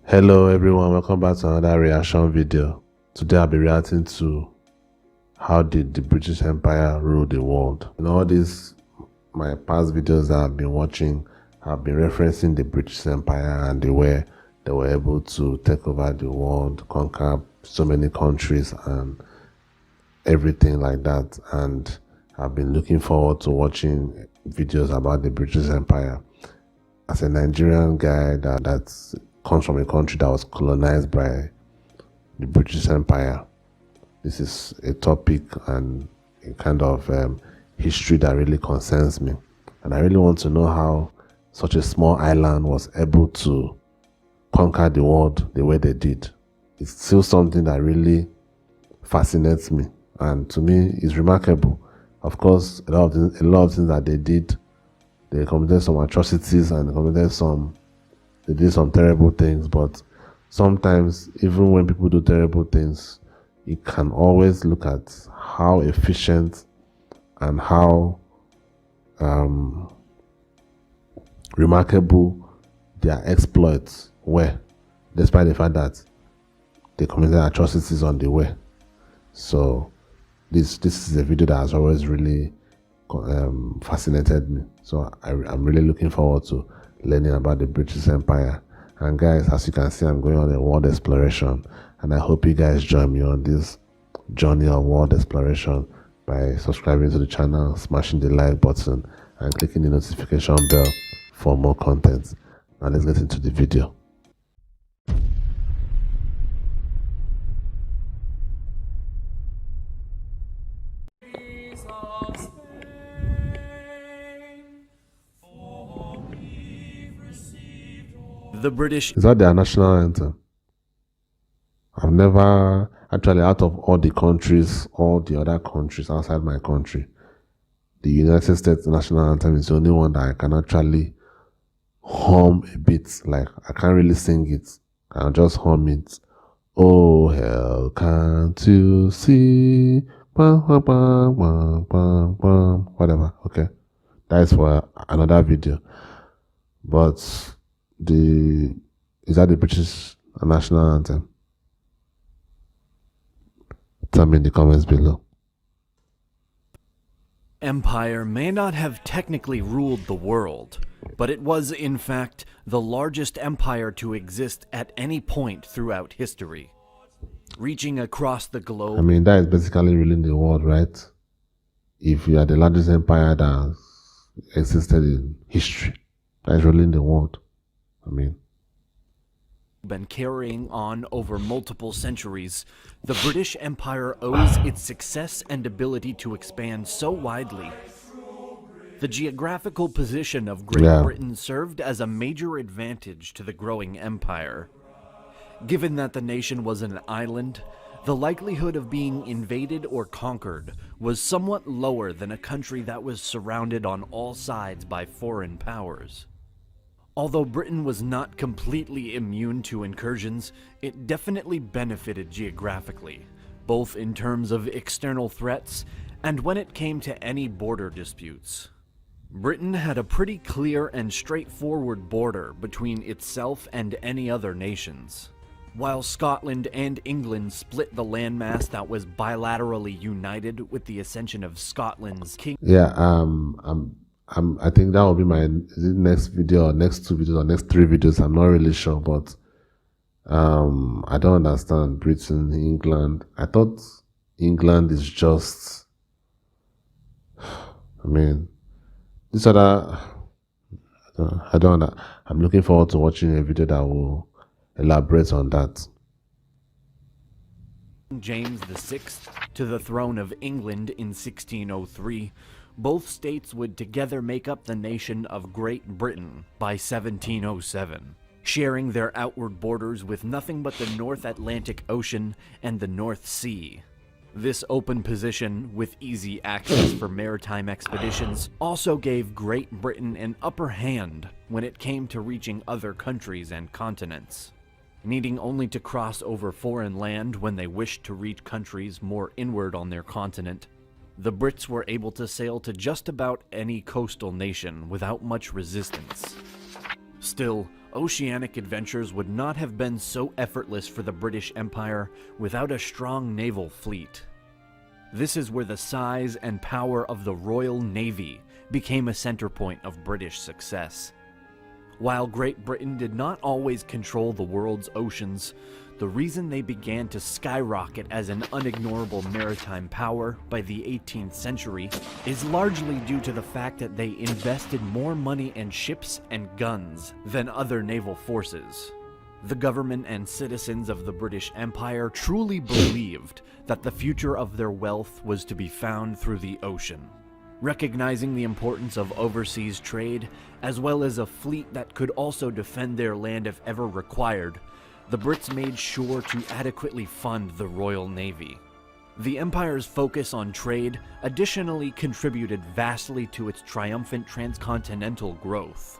Hello everyone, welcome back to another reaction video. Today I'll be reacting to how did the British Empire rule the world. In all these my past videos that I've been watching, I've been referencing the British Empire and the way they were able to take over the world, conquer so many countries and everything like that. And I've been looking forward to watching videos about the British Empire. As a Nigerian guy that comes from a country that was colonized by the British Empire, this is a topic and a kind of history that really concerns me. And I really want to know how such a small island was able to conquer the world the way they did. It's still something that really fascinates me, and to me it's remarkable. Of course, a lot of things that they did, they committed some atrocities and they did some terrible things, but sometimes even when people do terrible things, you can always look at how efficient and how remarkable their exploits were, despite the fact that they committed atrocities on the way. So this is a video that has always really fascinated me. So I'm really looking forward to learning about the British Empire. And guys, as you can see, I'm going on a world exploration, and I hope you guys join me on this journey of world exploration by subscribing to the channel, smashing the like button, and clicking the notification bell for more content. Now let's get into the video. The British. Is that their national anthem? I've never, actually, out of all the countries, all the other countries outside my country, the United States national anthem is the only one that I can actually hum a bit. Like, I can't really sing it, I'll just hum it. Oh hell, can't you see? Bum, bum, bum, bum, bum, bum. Whatever. Okay, that is for another video. But is that the British national anthem? Tell me in the comments below. Empire may not have technically ruled the world, but it was in fact the largest empire to exist at any point throughout history, reaching across the globe. I mean, that is basically ruling the world, right? If you are the largest empire that has existed in history, that is ruling the world. I mean, been carrying on over multiple centuries, the British Empire owes its success and ability to expand so widely. The geographical position of Great Britain served as a major advantage to the growing empire. Given that the nation was an island, the likelihood of being invaded or conquered was somewhat lower than a country that was surrounded on all sides by foreign powers. Although Britain was not completely immune to incursions, it definitely benefited geographically, both in terms of external threats and when it came to any border disputes. Britain had a pretty clear and straightforward border between itself and any other nations. While Scotland and England split the landmass that was bilaterally united with the ascension of Scotland's king. Yeah, I think that will be my next video, or next 2 videos, or next 3 videos. I'm not really sure, but I don't understand Britain, England. I thought England is just, I mean, this other, I don't know. I'm looking forward to watching a video that will elaborate on that. James VI to the throne of England in 1603, both states would together make up the nation of Great Britain by 1707, sharing their outward borders with nothing but the North Atlantic Ocean and the North Sea. This open position, with easy access for maritime expeditions, also gave Great Britain an upper hand when it came to reaching other countries and continents. Needing only to cross over foreign land when they wished to reach countries more inward on their continent, the Brits were able to sail to just about any coastal nation without much resistance. Still, oceanic adventures would not have been so effortless for the British Empire without a strong naval fleet. This is where the size and power of the Royal Navy became a center point of British success. While Great Britain did not always control the world's oceans, the reason they began to skyrocket as an unignorable maritime power by the 18th century is largely due to the fact that they invested more money in ships and guns than other naval forces. The government and citizens of the British Empire truly believed that the future of their wealth was to be found through the ocean. Recognizing the importance of overseas trade, as well as a fleet that could also defend their land if ever required, the Brits made sure to adequately fund the Royal Navy. The Empire's focus on trade additionally contributed vastly to its triumphant transcontinental growth.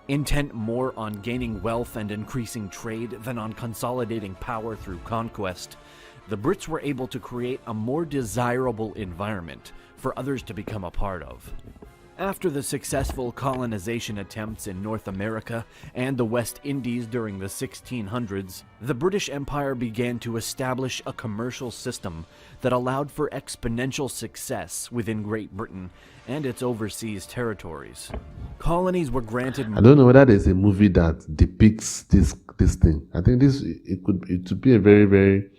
Intent more on gaining wealth and increasing trade than on consolidating power through conquest, the Brits were able to create a more desirable environment for others to become a part of. After the successful colonization attempts in North America and the West Indies during the 1600s, the British Empire began to establish a commercial system that allowed for exponential success within Great Britain and its overseas territories. Colonies were granted... I don't know whether there's a movie that depicts this thing. I think it would be a very, very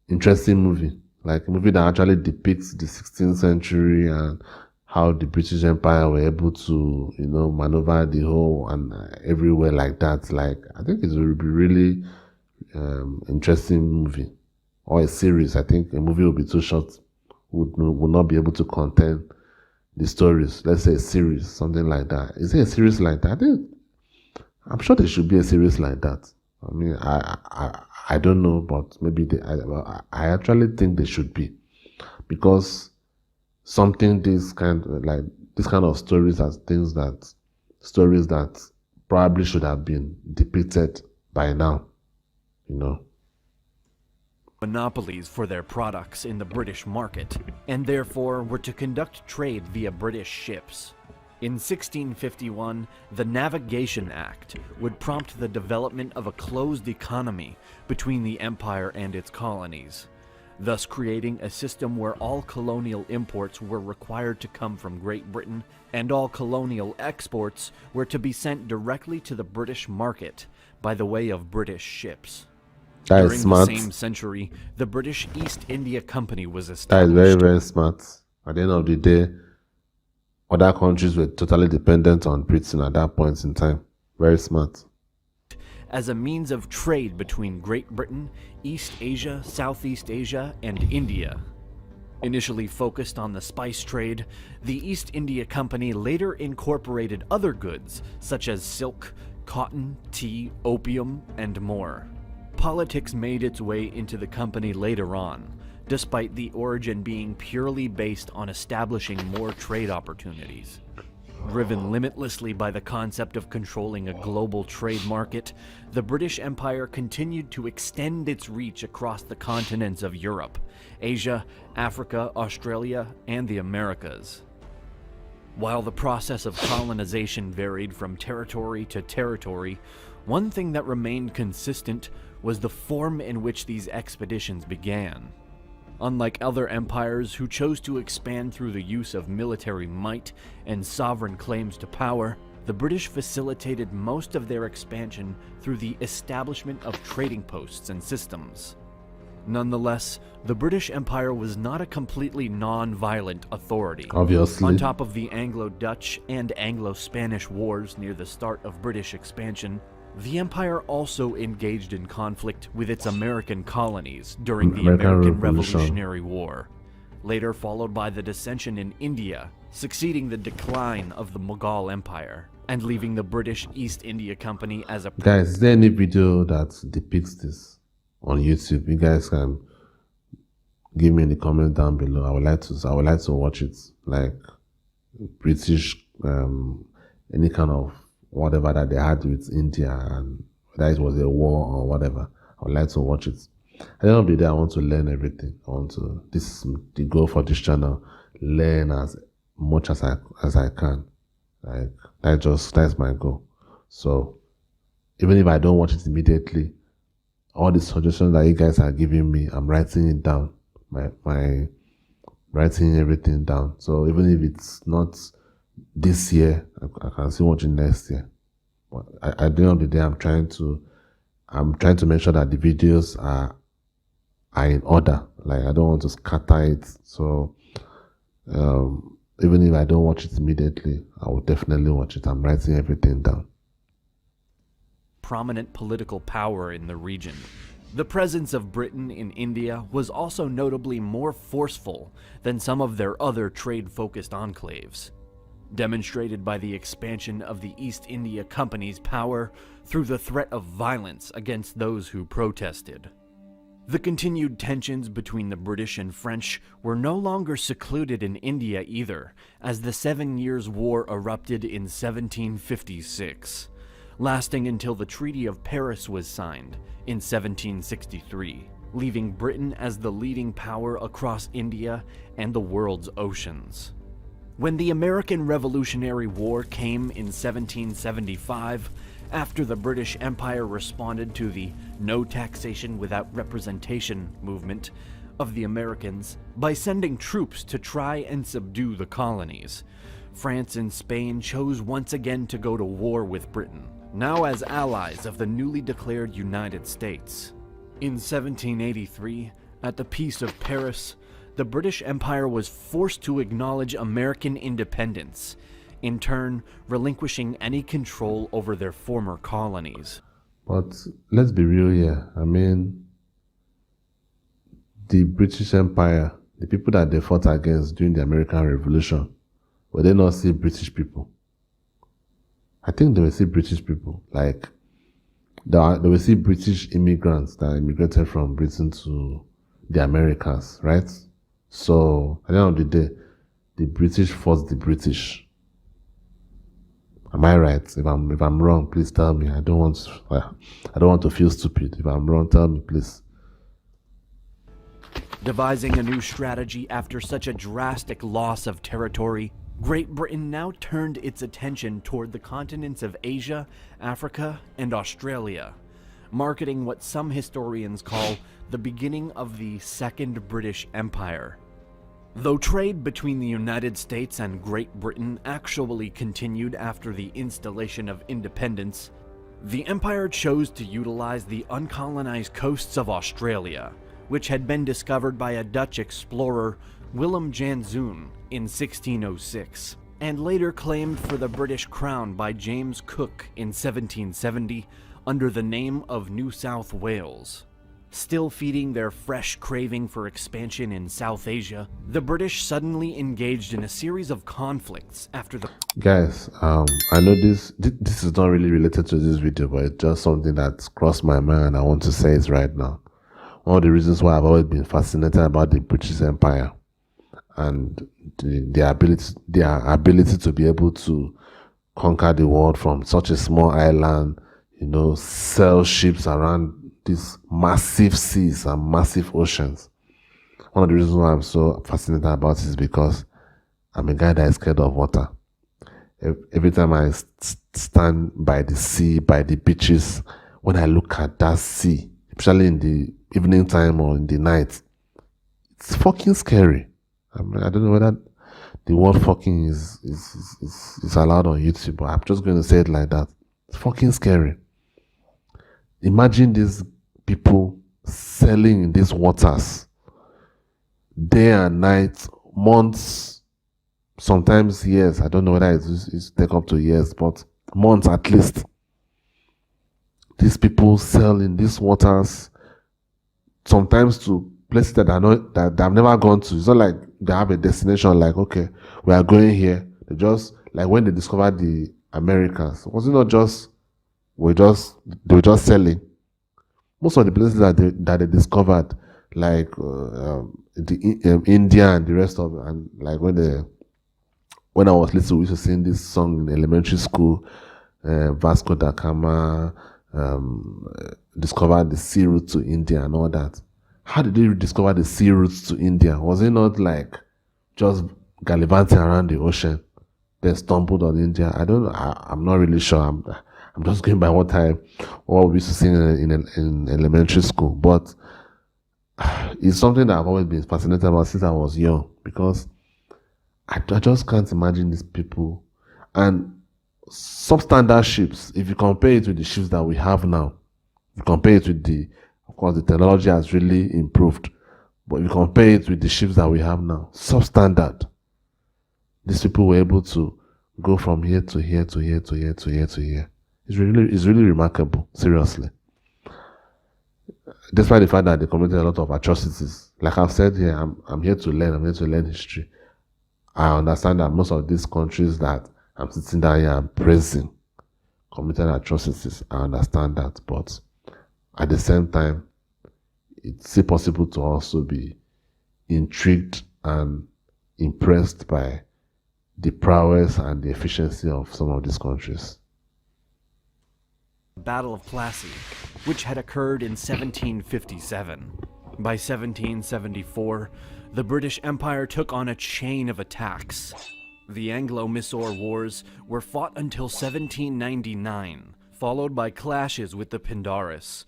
interesting movie. Like a movie that actually depicts the 16th century and how the British Empire were able to, maneuver the whole and everywhere like that. Like, I think it would be really interesting movie or a series. I think a movie would be too short, would not be able to contain the stories. Let's say a series, something like that. Is there a series like that? I'm sure there should be a series like that. I mean, I don't know, but maybe I actually think there should be, because something this kind of stories as stories that probably should have been depicted by now, monopolies for their products in the British market, and therefore were to conduct trade via British ships. In 1651, the Navigation Act would prompt the development of a closed economy between the empire and its colonies, thus creating a system where all colonial imports were required to come from Great Britain and all colonial exports were to be sent directly to the British market by the way of British ships. That During is smart. the same century, the British East India Company was That is established. very, very smart. At the end of the day, other countries were totally dependent on Britain at that point in time. Very smart. As a means of trade between Great Britain, East Asia, Southeast Asia, and India. Initially focused on the spice trade, the East India Company later incorporated other goods such as silk, cotton, tea, opium, and more. Politics made its way into the company later on, despite the origin being purely based on establishing more trade opportunities. Driven limitlessly by the concept of controlling a global trade market, the British Empire continued to extend its reach across the continents of Europe, Asia, Africa, Australia, and the Americas. While the process of colonization varied from territory to territory, one thing that remained consistent was the form in which these expeditions began. Unlike other empires who chose to expand through the use of military might and sovereign claims to power, the British facilitated most of their expansion through the establishment of trading posts and systems. Nonetheless, the British Empire was not a completely non-violent authority. Obviously. On top of the Anglo-Dutch and Anglo-Spanish wars near the start of British expansion, the empire also engaged in conflict with its American colonies during the American Revolutionary War, later followed by the dissension in India, succeeding the decline of the Mughal Empire, and leaving the British East India Company as a... Guys, is there any video that depicts this on YouTube? You guys can give me in the comment down below. I would like to watch it. Like British, any kind of whatever that they had with India, and whether it was a war or whatever. I would like to watch it. At the end of the day, I want to learn everything. This is the goal for this channel. Learn as much as I can. Like that's my goal. So even if I don't watch it immediately, all the suggestions that you guys are giving me, I'm writing it down. My writing everything down. So even if it's not this year, I can still watch it next year. But at the end of the day, I'm trying to make sure that the videos are in order. Like, I don't want to scatter it. So even if I don't watch it immediately, I will definitely watch it. I'm writing everything down. Prominent political power in the region. The presence of Britain in India was also notably more forceful than some of their other trade-focused enclaves, demonstrated by the expansion of the East India Company's power through the threat of violence against those who protested. The continued tensions between the British and French were no longer secluded in India either, as the 7 Years' War erupted in 1756, lasting until the Treaty of Paris was signed in 1763, leaving Britain as the leading power across India and the world's oceans. When the American Revolutionary War came in 1775, after the British Empire responded to the "no taxation without representation" movement of the Americans by sending troops to try and subdue the colonies, France and Spain chose once again to go to war with Britain, now as allies of the newly declared United States. In 1783, at the Peace of Paris, the British Empire was forced to acknowledge American independence, in turn relinquishing any control over their former colonies. But let's be real here. I mean, the British Empire, the people that they fought against during the American Revolution, were they not still British people? I think they were still British people. Like, they were still British immigrants that immigrated from Britain to the Americas, right? So at the end of the day, the British fought the British. Am I right? If I'm wrong, please tell me. I don't want to feel stupid. If I'm wrong, tell me, please. Devising a new strategy after such a drastic loss of territory, Great Britain now turned its attention toward the continents of Asia, Africa, and Australia, marketing what some historians call the beginning of the Second British Empire. Though trade between the United States and Great Britain actually continued after the installation of independence, the empire chose to utilize the uncolonized coasts of Australia, which had been discovered by a Dutch explorer, Willem Janszoon, in 1606, and later claimed for the British Crown by James Cook in 1770 under the name of New South Wales. Still feeding their fresh craving for expansion in South Asia, the British suddenly engaged in a series of conflicts after the... Guys, I know this is not really related to this video, but it's just something that's crossed my mind and I want to say it right now. One of the reasons why I've always been fascinated about the British Empire and their ability to be able to conquer the world from such a small island, sail ships around these massive seas and massive oceans. One of the reasons why I'm so fascinated about it is because I'm a guy that is scared of water. Every time I stand by the sea, by the beaches, when I look at that sea, especially in the evening time or in the night, it's fucking scary. I mean, I don't know whether the word fucking is allowed on YouTube, but I'm just going to say it like that. It's fucking scary. Imagine these people sailing in these waters day and night, months, sometimes years. I don't know whether it's take up to years, but months at least. These people sail in these waters, sometimes to places that I've never gone to. It's not like they have a destination like, okay, we are going here. They just, like when they discovered the Americas, was it not just they were just selling? Most of the places that they discovered, like India and the rest of, and like when I was little, we used to sing this song in elementary school, Vasco da Gama discovered the sea route to India and all that. How did they discover the sea routes to India? Was it not like just gallivanting around the ocean? They stumbled on India. I don't know. I'm not really sure. I'm just going by what we used to see in elementary school. But it's something that I've always been fascinated about since I was young, because I just can't imagine these people. And substandard ships, if you compare it with the ships that we have now, you compare it with of course, the technology has really improved, but if you compare it with the ships that we have now, substandard, these people were able to go from here to here to here to here to here to here. It's really remarkable, seriously. Despite the fact that they committed a lot of atrocities, like I've said here, I'm here to learn. I'm here to learn history. I understand that most of these countries that I'm sitting down here and praising committed atrocities. I understand that, but at the same time, it's still possible to also be intrigued and impressed by the prowess and the efficiency of some of these countries. Battle of Plassey, which had occurred in 1757. By 1774, the British Empire took on a chain of attacks. The Anglo-Mysore Wars were fought until 1799, followed by clashes with the Pindaris.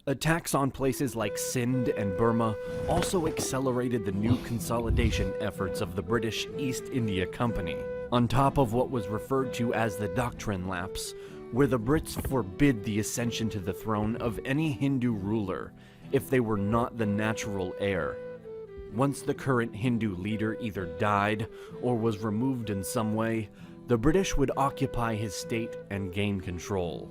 Attacks on places like Sindh and Burma also accelerated the new consolidation efforts of the British East India Company, on top of what was referred to as the Doctrine Lapse, where the Brits forbid the ascension to the throne of any Hindu ruler if they were not the natural heir. Once the current Hindu leader either died or was removed in some way, the British would occupy his state and gain control.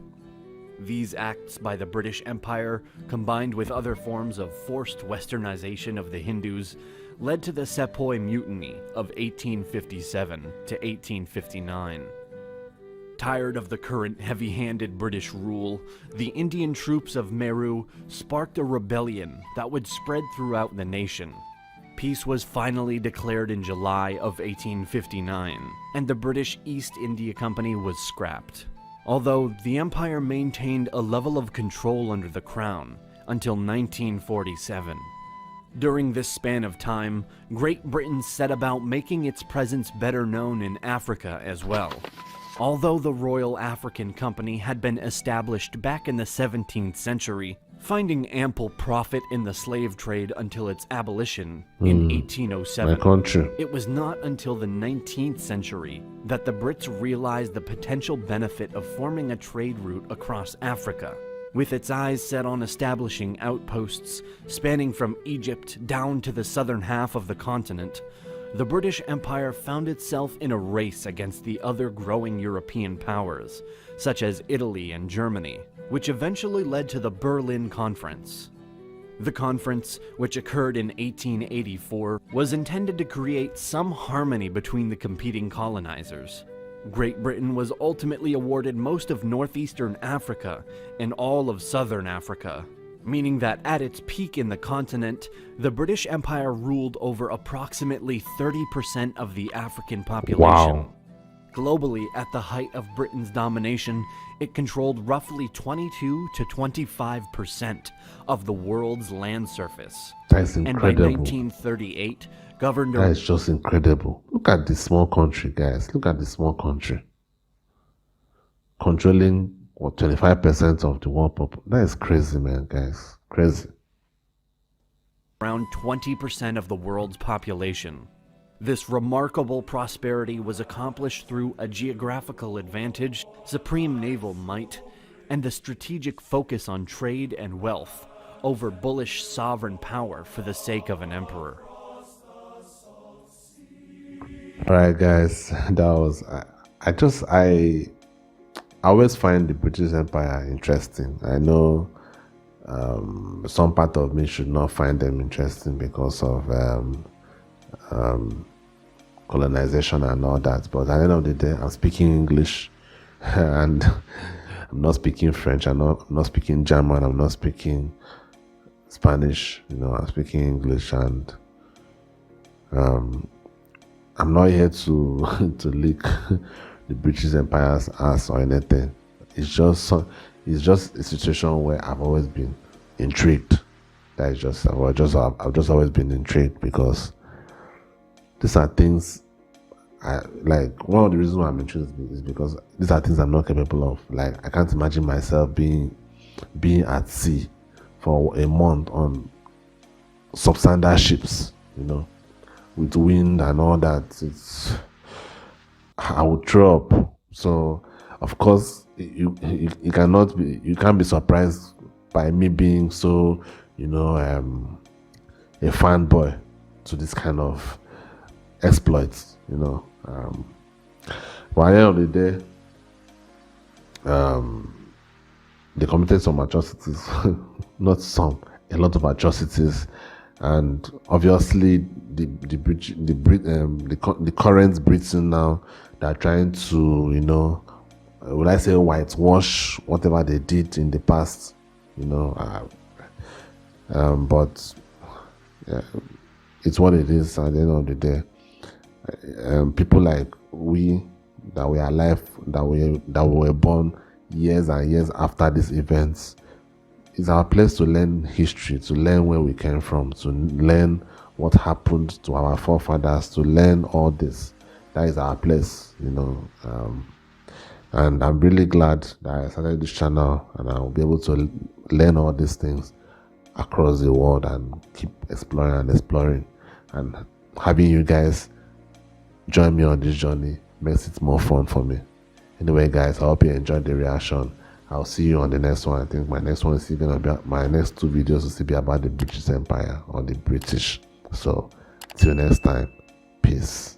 These acts by the British Empire, combined with other forms of forced westernization of the Hindus, led to the Sepoy Mutiny of 1857 to 1859. Tired of the current heavy-handed British rule, the Indian troops of Meru sparked a rebellion that would spread throughout the nation. Peace was finally declared in July of 1859, and the British East India Company was scrapped. Although the empire maintained a level of control under the crown until 1947. During this span of time, Great Britain set about making its presence better known in Africa as well. Although the Royal African Company had been established back in the 17th century, finding ample profit in the slave trade until its abolition in 1807. My country. It was not until the 19th century that the Brits realized the potential benefit of forming a trade route across Africa. With its eyes set on establishing outposts spanning from Egypt down to the southern half of the continent, the British Empire found itself in a race against the other growing European powers, such as Italy and Germany, which eventually led to the Berlin Conference. The conference, which occurred in 1884, was intended to create some harmony between the competing colonizers. Great Britain was ultimately awarded most of northeastern Africa and all of southern Africa, meaning that at its peak in the continent, the British Empire ruled over approximately 30% of the African population. Wow. Globally, at the height of Britain's domination, it controlled roughly 22 to 25% of the world's land surface. That's And by incredible. 1938, governed That is just incredible. Look at this small country, guys. Look at this small country. Controlling, 25% of the world population. That is crazy, man, guys. Crazy. around 20% of the world's population. This remarkable prosperity was accomplished through a geographical advantage, supreme naval might, and the strategic focus on trade and wealth over bullish sovereign power for the sake of an emperor. Alright, guys. That was. I always find the British Empire interesting. I know some part of me should not find them interesting because of colonization and all that, but at the end of the day, I'm speaking English and I'm not speaking French, I'm not speaking German, I'm not speaking Spanish, I'm speaking English, and I'm not here to lick the British Empire's ass or anything. It's just a situation where I've always been intrigued. I've just always been intrigued because these are things like one of the reasons why I'm interested is because these are things I'm not capable of. Like I can't imagine myself being at sea for a month on substandard ships, with wind and all that. I would throw up. So of course you can't be surprised by me being so a fanboy to this kind of exploits, but at the end of the day, they committed some atrocities, not some, a lot of atrocities, and obviously the current Britain now, they're trying to would I say whitewash whatever they did in the past, but yeah, it's what it is at the end of the day. People like we that were alive, that were born years and years after these events, it's our place to learn history, to learn where we came from, to learn what happened to our forefathers, to learn all this. That is our place, and I'm really glad that I started this channel, and I'll be able to learn all these things across the world and keep exploring, and having you guys join me on this journey makes it more fun for me. Anyway, guys, I hope you enjoyed the reaction. I'll see you on the next one. I think my next one is still gonna be, my next 2 videos will still be about the British Empire or the British. So till next time, peace.